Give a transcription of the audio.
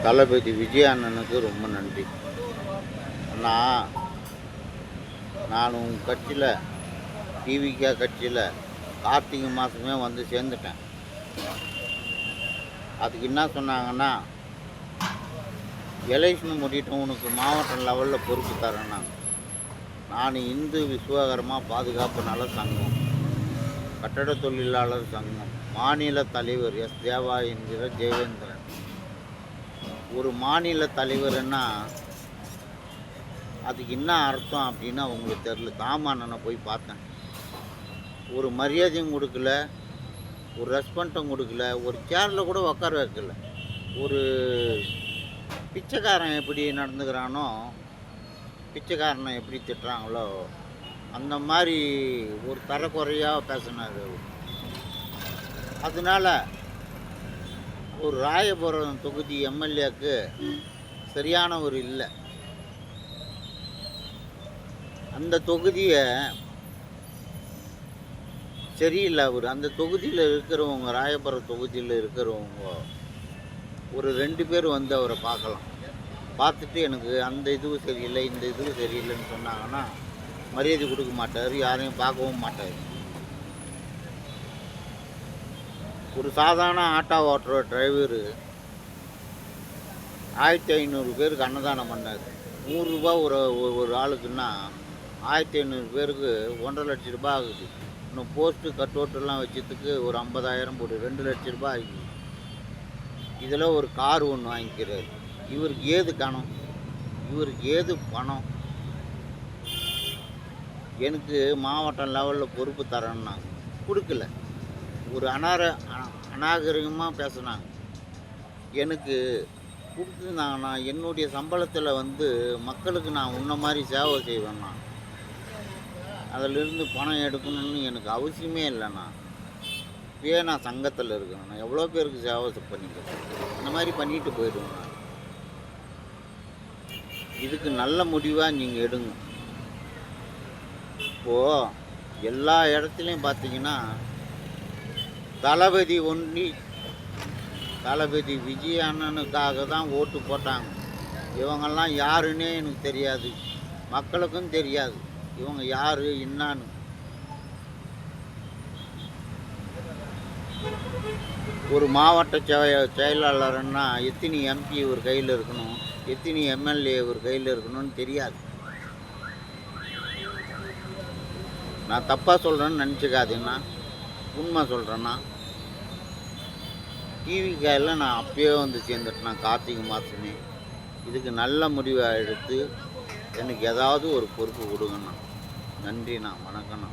தளபதி விஜய் அண்ணனுக்கு ரொம்ப நன்றி அண்ணா. நான் உங்கள் கட்சியில் டிவிகே கட்சியில் கார்த்திகை மாதமே வந்து சேர்ந்துட்டேன். அதுக்கு என்ன சொன்னாங்கன்னா, எலெக்ஷன் முடியட்டும் உனக்கு மாவட்ட லெவலில் பொறுப்பு தரேன்னா. நான் இந்து விஸ்வகர்மா பாதுகாப்பு நல சங்கம், கட்டட தொழிலாளர் சங்கம் மாநில தலைவர் எஸ் தேவா என்கிற ஜெயவேந்திரன். ஒரு மாநில தலைவர்னா அதுக்கு என்ன அர்த்தம் அப்படின்னு அவங்களுக்கு தெரியல. தாமானனை போய் பார்த்தேன், ஒரு மரியாதையும் கொடுக்கல, ஒரு ரெஸ்பான்ஸும் கொடுக்கல, ஒரு சேரில் கூட உட்கார வைக்கல. ஒரு பிச்சைக்காரன் எப்படி நடந்துக்கிறானோ, பிச்சைக்காரனை எப்படி திட்டுறாங்களோ அந்த மாதிரி ஒரு தரக்குறையாக பேசினார். அதனால ஒரு ராயபுரம் தொகுதி எம்எல்ஏக்கு சரியானவர் இல்லை. அந்த தொகுதியை சரியில்லை. அவர் அந்த தொகுதியில் இருக்கிறவங்க, ராயபுரம் தொகுதியில் இருக்கிறவங்க ஒரு 2 பேர் வந்து அவரை பார்க்கலாம். பார்த்துட்டு எனக்கு அந்த இதுவும் சரியில்லை, இந்த இதுவும் சரியில்லைன்னு சொன்னாங்கன்னா மரியாதை கொடுக்க மாட்டார், யாரையும் பார்க்கவும் மாட்டார். ஒரு சாதாரண ஆட்டோ ஓட்டுற டிரைவரு 1500 பேருக்கு அன்னதானம் பண்ணார். 100 ரூபா ஒரு ஆளுக்குன்னா 1500 பேருக்கு 1,50,000 லட்சம் ரூபாய் ஆகுது. இன்னும் போஸ்ட்டு கட் அவுட்டெல்லாம் வச்சதுக்கு ஒரு 50,000 போடு 2 லட்சம் ரூபாய் ஆகுது. இதில் ஒரு கார் ஒன்று வாங்கிக்கிறார். இவருக்கு ஏது கணம், இவருக்கு ஏது பணம்? எனக்கு மாவட்ட லெவலில் பொறுப்பு தரேன்னா கொடுக்கல. ஒரு அநாகரிகமாக பேசுனாங்க. எனக்கு கொடுத்துருந்தாங்கன்னா என்னுடைய சம்பளத்தில் வந்து மக்களுக்கு நான் உன்ன மாதிரி சேவை செய்வேன்னா, அதிலிருந்து பணம் எடுக்கணும்னு எனக்கு அவசியமே இல்லைண்ணா. இப்பயே நான் சங்கத்தில் இருக்கேன், நான் எவ்வளோ பேருக்கு சேவை பண்ணிக்கிறேன், இந்த மாதிரி பண்ணிட்டு போயிடுவேன். நான் இதுக்கு நல்ல முடிவாக நீங்கள் எடுங்க. இப்போது எல்லா இடத்துலையும் பார்த்தீங்கன்னா தளபதி விஜய் அண்ணனுக்காக தான் ஓட்டு போட்டாங்க. இவங்கெல்லாம் யாருன்னே எனக்கு தெரியாது, மக்களுக்கும் தெரியாது இவங்க யார் என்னான்னு. ஒரு மாவட்ட செயலாளர்னா எத்தனை எம்பி ஒரு கையில் இருக்கணும், எத்தனை எம்எல்ஏ ஒரு கையில் இருக்கணும்னு தெரியாது. நான் தப்பாக சொல்கிறேன்னு நினச்சிக்காதீங்கன்னா, உண்மை சொல்கிறேன்னா. டிவிக்காயில் நான் அப்பயே வந்து சேர்ந்துட்டேன் கார்த்திகை மாதமே. இதுக்கு நல்ல முடிவை எடுத்து எனக்கு ஏதாவது ஒரு பொறுப்பு கொடுங்கண்ணா. நன்றிண்ணா, வணக்கம்ண்ணா.